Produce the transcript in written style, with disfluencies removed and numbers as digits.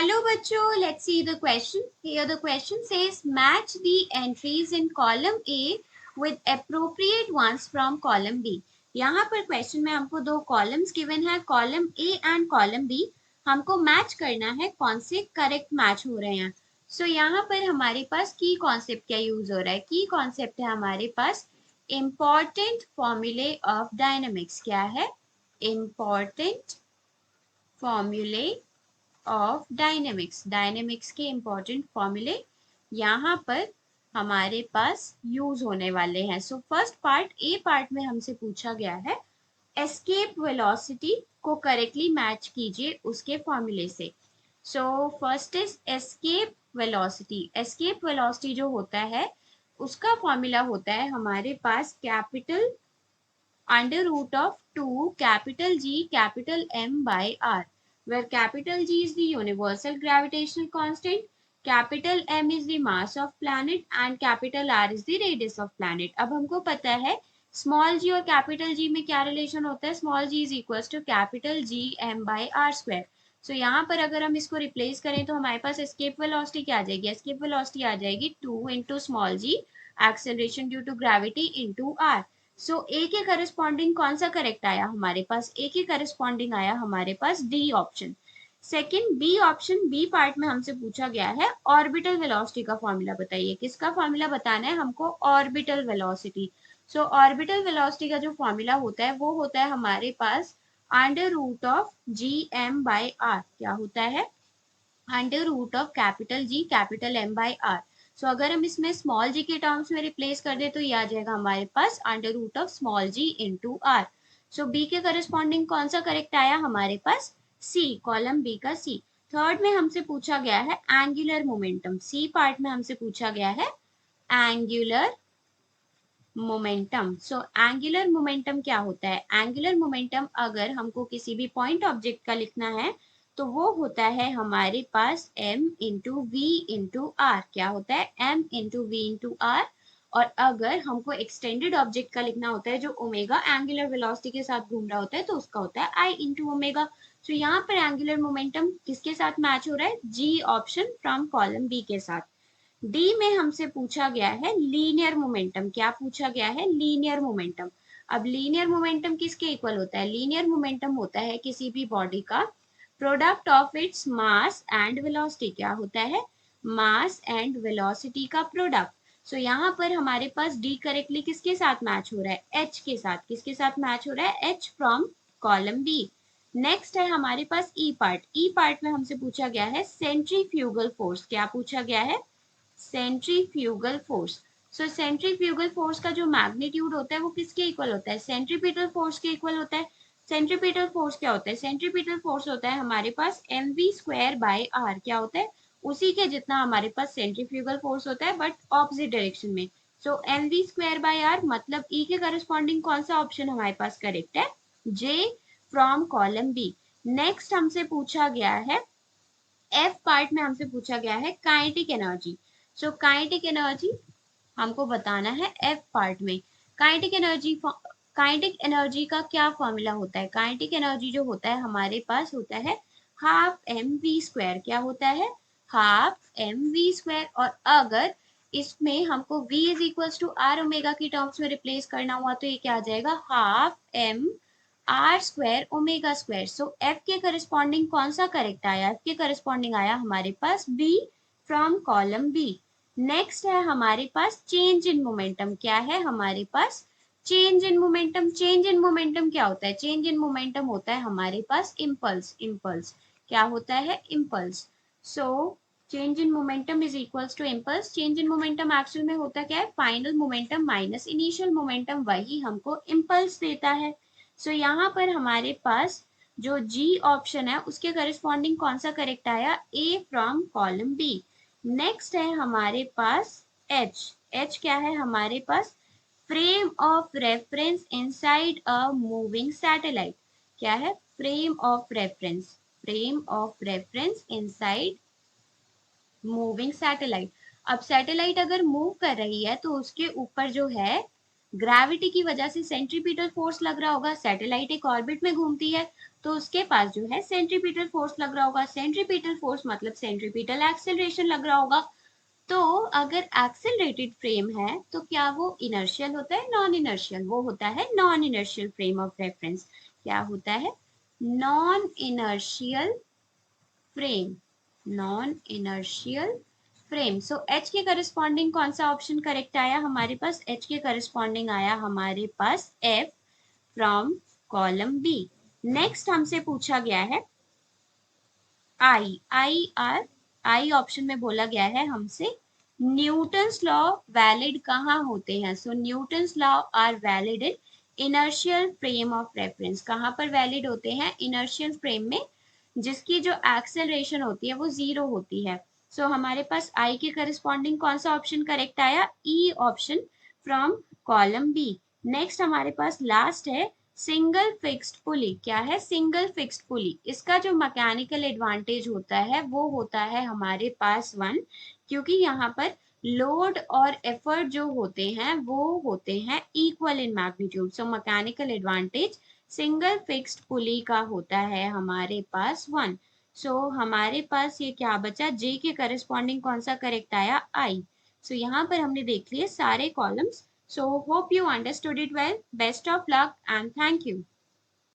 Hello बच्चों, let's see the question. Here the question says match the entries in column A with appropriate ones from column B. यहाँ पर question में हमको दो columns given है, column A and column B. हमको match करना है कौन से करेक्ट मैच हो रहे हैं. सो यहाँ पर हमारे पास की कॉन्सेप्ट क्या यूज हो रहा है. की कॉन्सेप्ट है हमारे पास इम्पॉर्टेंट फॉर्मूले ऑफ डायनेमिक्स. क्या है? इम्पॉर्टेंट फॉर्मूले ऑफ डायनेमिक्स के इंपॉर्टेंट फॉर्मूले यहाँ पर हमारे पास यूज होने वाले हैं. So first part, a part में हमसे पूछा गया है एस्केप वेलोसिटी को करेक्टली मैच कीजिए उसके फॉर्मूले से. So first is escape velocity. Escape velocity जो होता है उसका फॉर्मूला होता है हमारे पास capital under root of 2 capital G capital M by R, where capital G is the universal gravitational constant, capital M is the mass of planet and capital R is the radius of planet. अब हमको पता है small g और capital G में क्या relation होता है. Small g is equals to capital G M by R square. सो यहाँ पर अगर हम इसको रिप्लेस करें तो हमारे पास एस्केप वेलोसिटी क्या आ जाएगी. एस्केप वेलोसिटी आ जाएगी 2 into small G acceleration due to gravity into R. So A के करस्पॉन्डिंग कौन सा करेक्ट आया हमारे पास. ए के करस्पॉन्डिंग आया हमारे पास D option. Second B option, B part में हमसे पूछा गया है ऑर्बिटल वेलोसिटी का फॉर्मूला बताइए. किसका फॉर्मूला बताना है हमको. Orbital velocity. So orbital velocity का जो फॉर्मूला होता है वो होता है हमारे पास under root of G M by R. क्या होता है? Under root of capital G capital M by R. So अगर हम इसमें स्मॉल जी के टर्म्स में रिप्लेस कर दे तो ये आ जाएगा हमारे पास under root of small G into R. So B के करस्पॉन्डिंग कौन सा करेक्ट आया हमारे पास. सी, कॉलम बी का सी. थर्ड में हमसे पूछा गया है एंगुलर मोमेंटम. सी पार्ट में हमसे पूछा गया है angular momentum. So angular momentum क्या होता है. एंगुलर मोमेंटम अगर हमको किसी भी पॉइंट ऑब्जेक्ट का लिखना है तो वो होता है हमारे पास m into V into R. क्या होता है? m into V into R. और अगर हमको एक्सटेंडेड ऑब्जेक्ट का लिखना होता है जो ओमेगा एंगुलर वेलोसिटी के साथ घूम रहा होता है तो उसका होता है i इंटू ओमेगा. तो यहाँ पर एंगुलर मोमेंटम किसके साथ मैच हो रहा है. जी ऑप्शन फ्रॉम कॉलम बी के साथ. डी में हमसे पूछा गया है लीनियर मोमेंटम. क्या पूछा गया है? Linear momentum. अब लीनियर मोमेंटम किसके इक्वल होता है. लीनियर मोमेंटम होता है किसी भी बॉडी का product of its mass and velocity. क्या होता है? मास एंड वेलोसिटी का प्रोडक्ट. सो यहाँ पर हमारे पास डी करेक्टली किसके साथ मैच हो रहा है. एच के साथ. किसके साथ मैच हो रहा है. H from column B. Next है हमारे पास ई पार्ट. ई पार्ट में हमसे पूछा गया है सेंट्रीफ्यूगल फोर्स. क्या पूछा गया है? Centrifugal force. So centrifugal force का जो मैग्नीट्यूड होता है वो किसके इक्वल होता है. सेंट्रीपिटल फोर्स के इक्वल होता है. सेंट्रीपिटल फोर्स क्या होता है. सेंट्रीपिटल फोर्स होता है हमारे पास M V square by R. क्या होता है? उसी के जितना हमारे पास सेंट्रीफ्यूगल फोर्स होता है बट ऑपोजिट डायरेक्शन में. So M V square by R मतलब ई के करस्पॉन्डिंग कौन सा ऑप्शन हमारे पास करेक्ट है. जे फ्रॉम कॉलम बी. नेक्स्ट हमसे पूछा गया है एफ पार्ट में हमसे पूछा गया है kinetic energy. So kinetic energy हमको बताना है एफ पार्ट में. काइनेटिक एनर्जी का क्या फॉर्मूला होता है. काइनेटिक एनर्जी जो होता है हमारे पास होता है हाफ एम वी स्क्वायर. क्या होता है? Half M V square. और अगर इसमें हमको v is equals to R omega की टर्म्स में रिप्लेस करना हुआ तो ये क्या आ जाएगा. Half M R square omega square. So F के करस्पॉन्डिंग कौन सा करेक्ट आया. एफ के करस्पॉन्डिंग आया हमारे पास B from column B. Next है हमारे पास चेंज इन मोमेंटम. क्या है हमारे पास? Change in momentum. Change in momentum क्या होता है. चेंज इन मोमेंटम होता है हमारे पास इम्पल्स. इम्पल्स क्या होता है. Impulse. So change in momentum is equals to impulse. Change in momentum actual में होता क्या है. Final momentum minus initial momentum, वही हमको इम्पल्स देता है. सो यहाँ पर हमारे पास जो जी ऑप्शन है उसके करस्पॉन्डिंग कौन सा करेक्ट आया. A from column B. Next है हमारे पास एच. एच क्या है हमारे पास. Frame of reference inside a moving satellite. क्या है? Frame of reference. Frame of reference inside moving satellite. अब सैटेलाइट अगर मूव कर रही है तो उसके ऊपर जो है ग्रेविटी की वजह से सेंट्रीपिटल फोर्स लग रहा होगा, सैटेलाइट एक ऑर्बिट में घूमती है तो उसके पास जो है सेंट्रीपिटल फोर्स लग रहा होगा, सेंट्रीपिटल फोर्स मतलब सेंट्रीपिटल एक्सेलरेशन लग रहा होगा। तो अगर एक्सेलरेटेड फ्रेम है तो क्या वो इनर्शियल होता है नॉन इनर्शियल? वो होता है non inertial frame of reference. क्या होता है? Non inertial frame, non inertial frame. So H के करस्पॉन्डिंग कौन सा ऑप्शन करेक्ट आया हमारे पास? एच के करस्पॉन्डिंग आया हमारे पास F from column B. Next हमसे पूछा गया है आई ऑप्शन में बोला गया है हमसे न्यूटन्स लॉ वैलिड कहाँ होते हैं? So Newton's law are valid in inertial frame of reference. कहाँ पर वैलिड होते हैं? इनर्शियल फ्रेम में, जिसकी जो एक्सेलरेशन होती है वो जीरो होती है। सो हमारे पास आई के करस्पॉन्डिंग कौन सा ऑप्शन करेक्ट आया? E option from column B. Next हमारे पास लास्ट है सिंगल फिक्स्ड पुली। क्या है सिंगल फिक्स्ड पुली? इसका जो मैकेनिकल एडवांटेज होता है वो होता है हमारे पास 1, क्योंकि यहाँ पर लोड और एफर्ट जो होते हैं वो होते हैं equal in magnitude. So mechanical advantage single fixed पुली का होता है हमारे पास 1। सो हमारे पास ये क्या बचा? जे के करस्पॉन्डिंग कौन सा करेक्ट आया? आई। सो यहाँ पर हमने देख लिए सारे columns. So hope you understood it well. Best of luck and thank you.